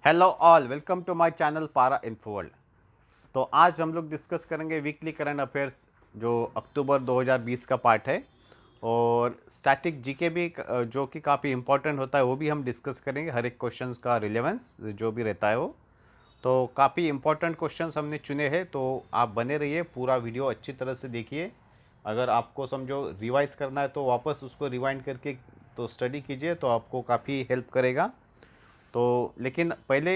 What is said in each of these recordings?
Hello all, welcome to my channel Para Info World. तो आज हम लोग डिस्कस करेंगे वीकली करंट अफेयर्स जो अक्टूबर 2020 का पार्ट है। और स्टैटिक जीके भी जो कि काफ़ी इंपॉर्टेंट होता है वो भी हम डिस्कस करेंगे। हर एक क्वेश्चंस का रिलेवेंस जो भी रहता है वो तो काफ़ी इंपॉर्टेंट क्वेश्चंस हमने चुने हैं। तो आप बने रहिए, पूरा वीडियो अच्छी तरह से देखिए। अगर आपको समझो रिवाइज करना है तो वापस उसको रिवाइंड करके तो स्टडी कीजिए, तो आपको काफ़ी हेल्प करेगा। तो लेकिन पहले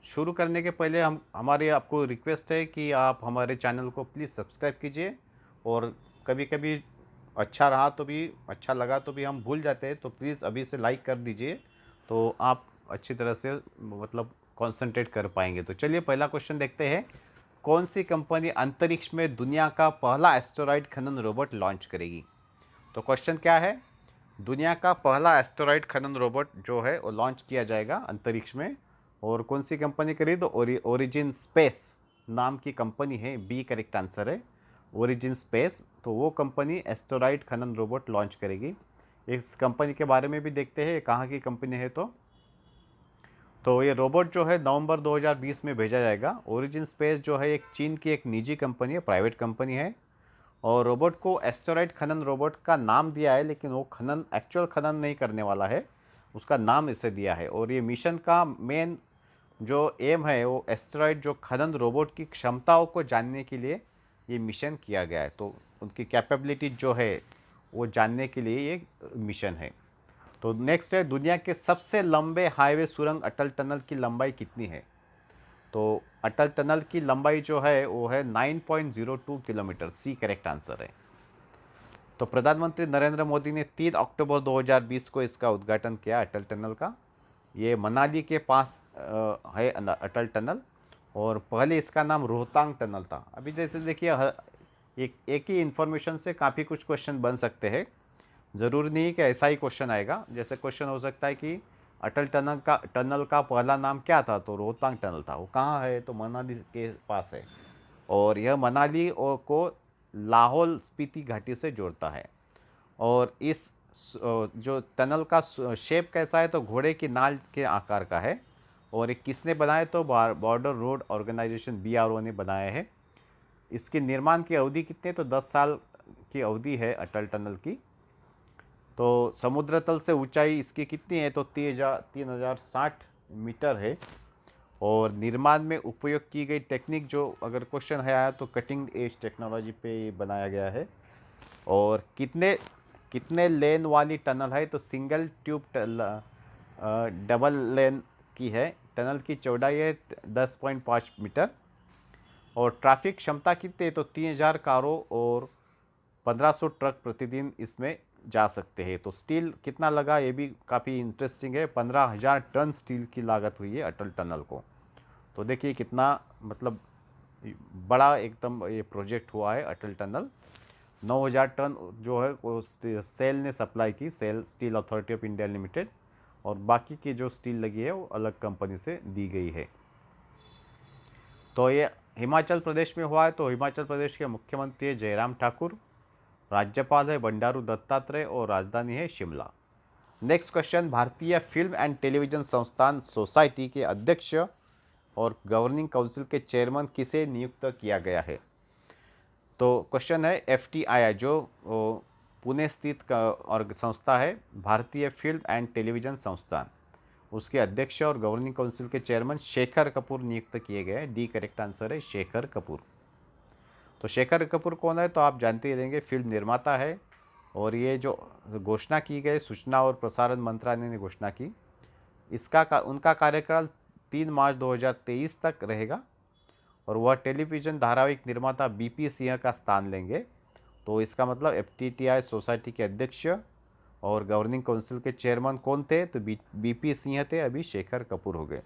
शुरू करने के पहले हम हमारी आपको रिक्वेस्ट है कि आप हमारे चैनल को प्लीज़ सब्सक्राइब कीजिए। और कभी कभी अच्छा रहा तो भी, अच्छा लगा तो भी हम भूल जाते हैं, तो प्लीज़ अभी से लाइक कर दीजिए। तो आप अच्छी तरह से मतलब कंसंट्रेट कर पाएंगे। तो चलिए पहला क्वेश्चन देखते हैं। कौन सी कंपनी अंतरिक्ष में दुनिया का पहला एस्टेरॉयड खनन रोबोट लॉन्च करेगी? तो क्वेश्चन क्या है? दुनिया का पहला एस्टेरॉयड खनन रोबोट जो है वो लॉन्च किया जाएगा अंतरिक्ष में। और कौन सी कंपनी करी? तो ओरिजिन स्पेस नाम की कंपनी है। बी करेक्ट आंसर है, ओरिजिन स्पेस। तो वो कंपनी एस्टेरॉयड खनन रोबोट लॉन्च करेगी। इस कंपनी के बारे में भी देखते हैं कहाँ की कंपनी है। तो ये रोबोट जो है नवंबर 2020 में भेजा जाएगा। ओरिजिन स्पेस जो है एक चीन की एक निजी कंपनी है, प्राइवेट कंपनी है। और रोबोट को एस्टेरॉयड खनन रोबोट का नाम दिया है, लेकिन वो खनन एक्चुअल खनन नहीं करने वाला है, उसका नाम इसे दिया है। और ये मिशन का मेन जो एम है वो एस्टेरॉयड जो खनन रोबोट की क्षमताओं को जानने के लिए ये मिशन किया गया है। तो उनकी कैपेबिलिटी जो है वो जानने के लिए ये मिशन है। तो नेक्स्ट है, दुनिया के सबसे लंबे हाईवे सुरंग अटल टनल की लंबाई कितनी है? तो अटल टनल की लंबाई जो है वो है 9.02 किलोमीटर। सी करेक्ट आंसर है। तो प्रधानमंत्री नरेंद्र मोदी ने 3 अक्टूबर 2020 को इसका उद्घाटन किया अटल टनल का। ये मनाली के पास है अटल टनल। और पहले इसका नाम रोहतांग टनल था। अभी जैसे देखिए एक ही इन्फॉर्मेशन से काफ़ी कुछ क्वेश्चन बन सकते हैं। ज़रूरी नहीं कि ऐसा ही क्वेश्चन आएगा। जैसे क्वेश्चन हो सकता है कि अटल टनल का पहला नाम क्या था? तो रोहतांग टनल था। वो कहाँ है? तो मनाली के पास है। और यह मनाली को लाहौल स्पीति घाटी से जोड़ता है। और इस जो टनल का शेप कैसा है? तो घोड़े की नाल के आकार का है। और ये किसने बनाया? तो बॉर्डर रोड ऑर्गेनाइजेशन BRO ने बनाया है। इसके निर्माण की अवधि कितनी है? तो 10 साल की अवधि है अटल टनल की। तो समुद्र तल से ऊंचाई इसकी कितनी है? तो 3060 मीटर है। और निर्माण में उपयोग की गई टेक्निक जो अगर क्वेश्चन है आया तो कटिंग एज टेक्नोलॉजी पे ये बनाया गया है। और कितने कितने लेन वाली टनल है? तो सिंगल ट्यूब डबल लेन की है। टनल की चौड़ाई है 10.5 मीटर। और ट्रैफिक क्षमता कितनी है? तो 3000 कारों और 1500 ट्रक प्रतिदिन इसमें जा सकते हैं। तो स्टील कितना लगा ये भी काफ़ी इंटरेस्टिंग है। 15,000 टन स्टील की लागत हुई है अटल टनल को। तो देखिए कितना मतलब बड़ा एकदम ये प्रोजेक्ट हुआ है अटल टनल। 9,000 टन जो है वो सेल ने सप्लाई की, SAIL Steel Authority of India Limited. और बाकी की जो स्टील लगी है वो अलग कंपनी से दी गई है। तो ये हिमाचल प्रदेश में हुआ है। तो हिमाचल प्रदेश के मुख्यमंत्री है जयराम ठाकुर, राज्यपाल है बंडारू दत्तात्रेय और राजधानी है शिमला। नेक्स्ट क्वेश्चन, भारतीय फिल्म एंड टेलीविजन संस्थान सोसाइटी के अध्यक्ष और गवर्निंग काउंसिल के चेयरमैन किसे नियुक्त किया गया है? तो क्वेश्चन है FTII जो पुणे स्थित और संस्था है, भारतीय फिल्म एंड टेलीविजन संस्थान, उसके अध्यक्ष और गवर्निंग काउंसिल के चेयरमैन शेखर कपूर नियुक्त किए गए हैं। डी करेक्ट आंसर है शेखर कपूर। तो शेखर कपूर कौन है? तो आप जानते ही रहेंगे, फिल्म निर्माता है। और ये जो घोषणा की गई सूचना और प्रसारण मंत्रालय ने घोषणा की, उनका कार्यकाल 3 मार्च 2023 तक रहेगा। और वह टेलीविज़न धारावाहिक निर्माता BP सिंह का स्थान लेंगे। तो इसका मतलब FTTI सोसाइटी के अध्यक्ष और गवर्निंग काउंसिल के चेयरमैन कौन थे? तो BP सिंह थे, अभी शेखर कपूर हो गए।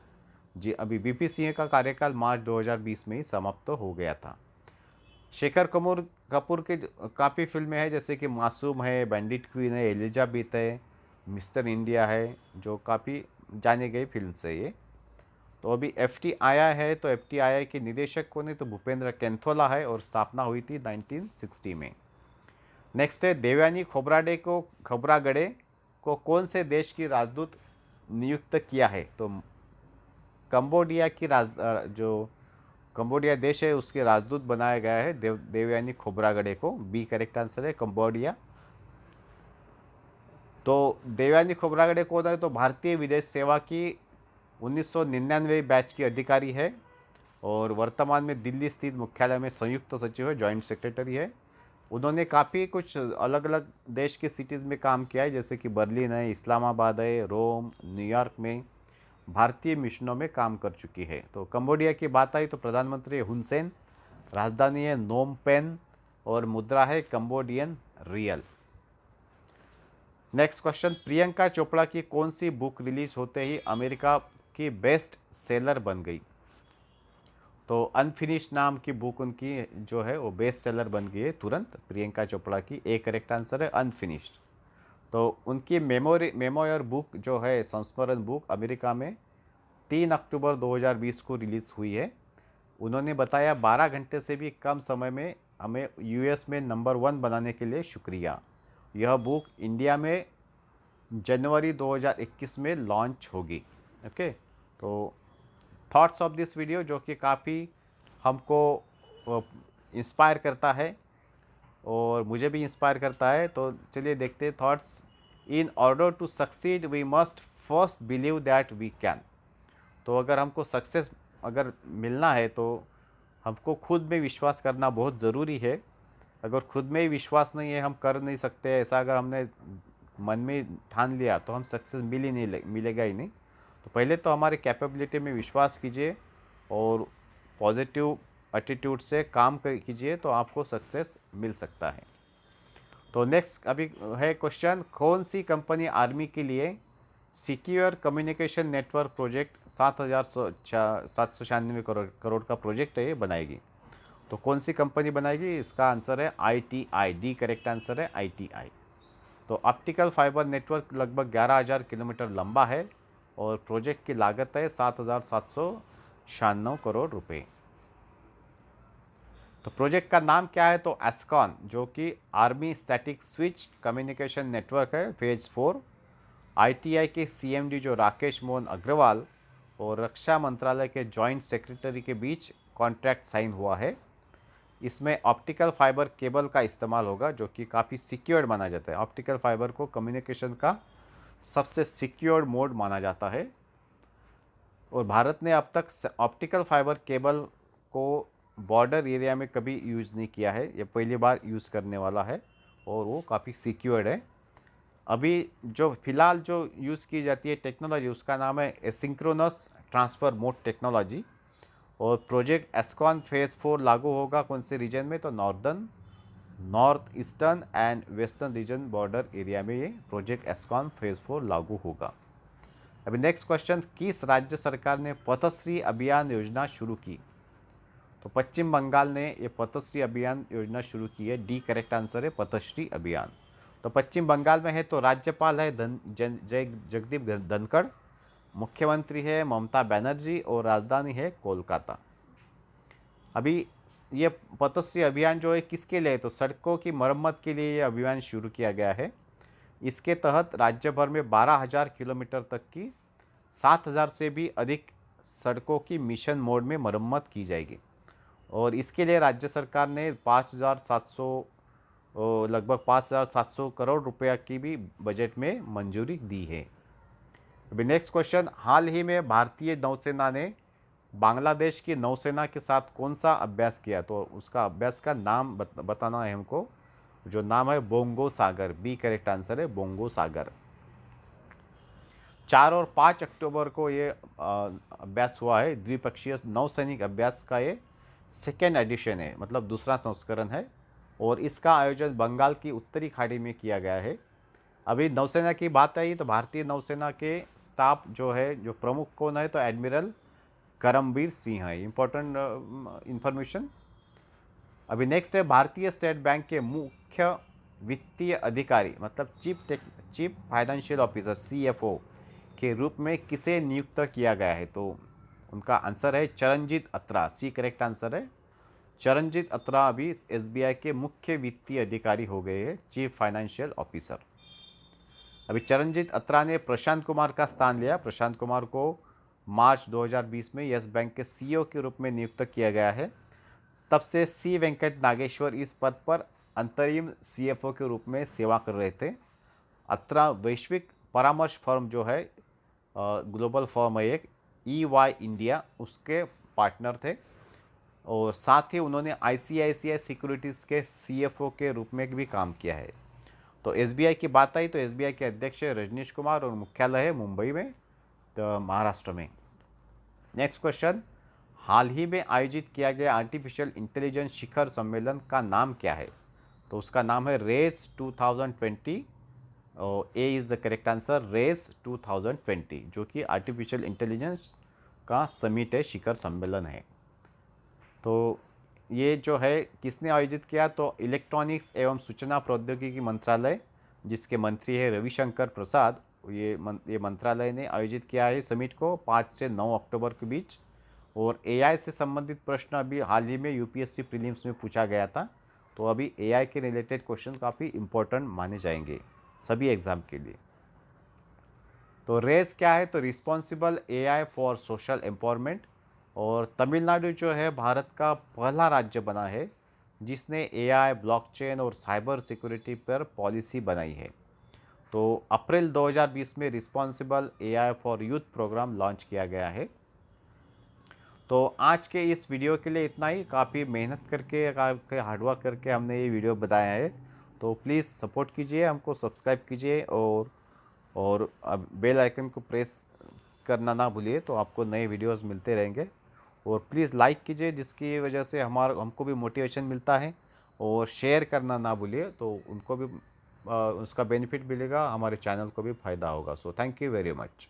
जी, अभी BP सिंह का कार्यकाल मार्च 2020 में ही समाप्त हो गया था। शेखर कपूर के काफ़ी फिल्में हैं, जैसे कि मासूम है, बैंडिट क्वीन है, एलिजाबेथ है, मिस्टर इंडिया है, जो काफ़ी जाने गई फिल्म से ये। तो अभी FTII है। तो FTII के निदेशक कौन है? तो भूपेंद्र कैंथोला है और स्थापना हुई थी 1960 में। नेक्स्ट है, देवयानी खोब्रागडे को कौन से देश की राजदूत नियुक्त किया है? तो कंबोडिया की जो कंबोडिया देश है उसके राजदूत बनाया गया है देवयानी खोब्रागडे को। बी करेक्ट आंसर है कंबोडिया। तो देवयानी खोब्रागडे कौन है? तो भारतीय विदेश सेवा की 1999 बैच की अधिकारी है और वर्तमान में दिल्ली स्थित मुख्यालय में संयुक्त सचिव है, जॉइंट सेक्रेटरी है। उन्होंने काफ़ी कुछ अलग अलग देश के सिटीज़ में काम किया है, जैसे कि बर्लिन है, इस्लामाबाद है, रोम, न्यूयॉर्क में भारतीय मिशनों में काम कर चुकी है। तो कंबोडिया की बात आई तो प्रधानमंत्री हुन सेन, राजधानी है नोम पेन और मुद्रा है Cambodian real. Next question, Priyanka Chopra की कौन सी बुक रिलीज होते ही अमेरिका की बेस्ट सेलर बन गई? तो अनफिनिश्ड नाम की बुक उनकी जो है वो बेस्ट सेलर बन गई है तुरंत, प्रियंका चोपड़ा की। ए करेक्ट आंसर है अनफिनिश्ड। तो उनकी मेमोयर बुक जो है, संस्मरण बुक, अमेरिका में 3 अक्टूबर 2020 को रिलीज़ हुई है। उन्होंने बताया 12 घंटे से भी कम समय में हमें यूएस में नंबर 1 बनाने के लिए शुक्रिया। यह बुक इंडिया में जनवरी 2021 में लॉन्च होगी। ओके, तो थॉट्स ऑफ दिस वीडियो जो कि काफ़ी हमको इंस्पायर करता है और मुझे भी इंस्पायर करता है। तो चलिए देखते हैं thoughts. In order to succeed we must first believe that we can. तो अगर हमको सक्सेस अगर मिलना है तो हमको खुद में विश्वास करना बहुत ज़रूरी है। अगर खुद में ही विश्वास नहीं है, हम कर नहीं सकते, ऐसा अगर हमने मन में ठान लिया तो हम सक्सेस मिलेगा ही नहीं। तो पहले तो हमारे कैपेबिलिटी में विश्वास कीजिए और पॉजिटिव एटीट्यूड से काम कीजिए तो आपको सक्सेस मिल सकता है। तो नेक्स्ट अभी है क्वेश्चन, कौन सी कंपनी आर्मी के लिए secure communication network project 7,796 crore का प्रोजेक्ट है ये बनाएगी? तो कौन सी कंपनी बनाएगी? इसका आंसर है ITI। डी करेक्ट आंसर है ITI। तो ऑप्टिकल फाइबर नेटवर्क लगभग 11,000 किलोमीटर लंबा है और प्रोजेक्ट की लागत है 7,796 करोड़ रुपए। तो प्रोजेक्ट का नाम क्या है? तो एस्कॉन, जो कि army static switch communication network है, फेज 4। ITI के CMD जो राकेश मोहन अग्रवाल और रक्षा मंत्रालय के जॉइंट सेक्रेटरी के बीच कॉन्ट्रैक्ट साइन हुआ है। इसमें ऑप्टिकल फाइबर केबल का इस्तेमाल होगा जो कि काफ़ी सिक्योर्ड माना जाता है। ऑप्टिकल फाइबर को कम्युनिकेशन का सबसे सिक्योर्ड मोड माना जाता है और भारत ने अब तक ऑप्टिकल फाइबर केबल को बॉर्डर एरिया में कभी यूज़ नहीं किया है, ये पहली बार यूज़ करने वाला है और वो काफ़ी सिक्योर्ड है। अभी जो फिलहाल जो यूज़ की जाती है टेक्नोलॉजी उसका नाम है एसिंक्रोनस ट्रांसफ़र मोड टेक्नोलॉजी। और प्रोजेक्ट एस्कॉन फेज़ 4 लागू होगा कौन से रीजन में? तो north eastern and western region border area में ये प्रोजेक्ट एस्कॉन फेज़ 4 लागू होगा। अभी नेक्स्ट क्वेश्चन, किस राज्य सरकार ने पथश्री अभियान योजना शुरू की? तो पश्चिम बंगाल ने ये पथश्री अभियान योजना शुरू की है। डी करेक्ट आंसर है पथश्री अभियान। तो पश्चिम बंगाल में है तो राज्यपाल है जगदीप धनखड़, मुख्यमंत्री है ममता बनर्जी और राजधानी है कोलकाता। अभी ये पथश्री अभियान जो है किसके लिए? तो सड़कों की मरम्मत के लिए ये अभियान शुरू किया गया है। इसके तहत राज्य भर में 12,000 किलोमीटर तक की 7,000 से भी अधिक सड़कों की मिशन मोड में मरम्मत की जाएगी और इसके लिए राज्य सरकार ने 5,700 लगभग 5,700 करोड़ रुपया की भी बजट में मंजूरी दी है। अभी नेक्स्ट क्वेश्चन, हाल ही में भारतीय नौसेना ने बांग्लादेश की नौसेना के साथ कौन सा अभ्यास किया? तो उसका अभ्यास का नाम बताना है हमको, जो नाम है बोंगो सागर। बी करेक्ट आंसर है बोंगो सागर। 4 और 5 अक्टूबर को ये अभ्यास हुआ है, द्विपक्षीय नौसैनिक अभ्यास का ये सेकेंड एडिशन है, मतलब दूसरा संस्करण है और इसका आयोजन बंगाल की उत्तरी खाड़ी में किया गया है। अभी नौसेना की बात आई तो भारतीय नौसेना के स्टाफ जो है, जो प्रमुख कौन है? तो एडमिरल करमबीर सिंह है। Important information. अभी नेक्स्ट है, भारतीय स्टेट बैंक के मुख्य वित्तीय अधिकारी मतलब चीफ फाइनेंशियल ऑफिसर CFO के रूप में किसे नियुक्त किया गया है? तो उनका आंसर है चरणजीत अत्रा। सी करेक्ट आंसर है चरणजीत अत्रा अभी SBI के मुख्य वित्तीय अधिकारी हो गए हैं, चीफ फाइनेंशियल ऑफिसर। अभी चरणजीत अत्रा ने प्रशांत कुमार का स्थान लिया। प्रशांत कुमार को मार्च 2020 में यस बैंक के सीईओ के रूप में नियुक्त किया गया है। तब से सी वेंकट नागेश्वर इस पद पर अंतरिम सीएफओ के रूप में सेवा कर रहे थे। अत्र वैश्विक परामर्श फर्म जो है, ग्लोबल फर्म है एक, EY इंडिया, उसके पार्टनर थे। और साथ ही उन्होंने ICICI सिक्योरिटीज़ के सीएफओ के रूप में भी काम किया है। तो एसबीआई की बात आई तो एसबीआई के अध्यक्ष है रजनीश कुमार और मुख्यालय है मुंबई में, तो महाराष्ट्र में। नेक्स्ट क्वेश्चन, हाल ही में आयोजित किया गया आर्टिफिशियल इंटेलिजेंस शिखर सम्मेलन का नाम क्या है? तो उसका नाम है race 2020। A is the correct answer, race 2020, जो कि आर्टिफिशियल इंटेलिजेंस का समिट है, शिखर सम्मेलन है। तो ये जो है किसने आयोजित किया? तो इलेक्ट्रॉनिक्स एवं सूचना प्रौद्योगिकी मंत्रालय, जिसके मंत्री है रविशंकर प्रसाद, ये मंत्रालय ने आयोजित किया है समिट को 5 से 9 अक्टूबर के बीच। और एआई से संबंधित प्रश्न अभी हाल ही में यूपीएससी प्रीलिम्स में पूछा गया था, तो अभी एआई के रिलेटेड क्वेश्चन काफ़ी इंपॉर्टेंट माने जाएंगे सभी एग्ज़ाम के लिए। तो रेस क्या है? तो responsible AI for social empowerment. और तमिलनाडु जो है भारत का पहला राज्य बना है जिसने एआई, ब्लॉकचेन और साइबर सिक्योरिटी पर पॉलिसी बनाई है। तो अप्रैल 2020 में responsible AI for youth program launch किया गया है। तो आज के इस वीडियो के लिए इतना ही। काफ़ी मेहनत करके, काफ़ी हार्डवर्क करके हमने ये वीडियो बनाया है। तो प्लीज़ सपोर्ट कीजिए, हमको सब्सक्राइब कीजिए और अब बेल आइकन को प्रेस करना ना भूलिए, तो आपको नए वीडियोस मिलते रहेंगे। और प्लीज़ लाइक कीजिए, जिसकी वजह से हमको भी मोटिवेशन मिलता है। और शेयर करना ना भूलिए, तो उनको भी उसका बेनिफिट मिलेगा, हमारे चैनल को भी फ़ायदा होगा। So thank you very much.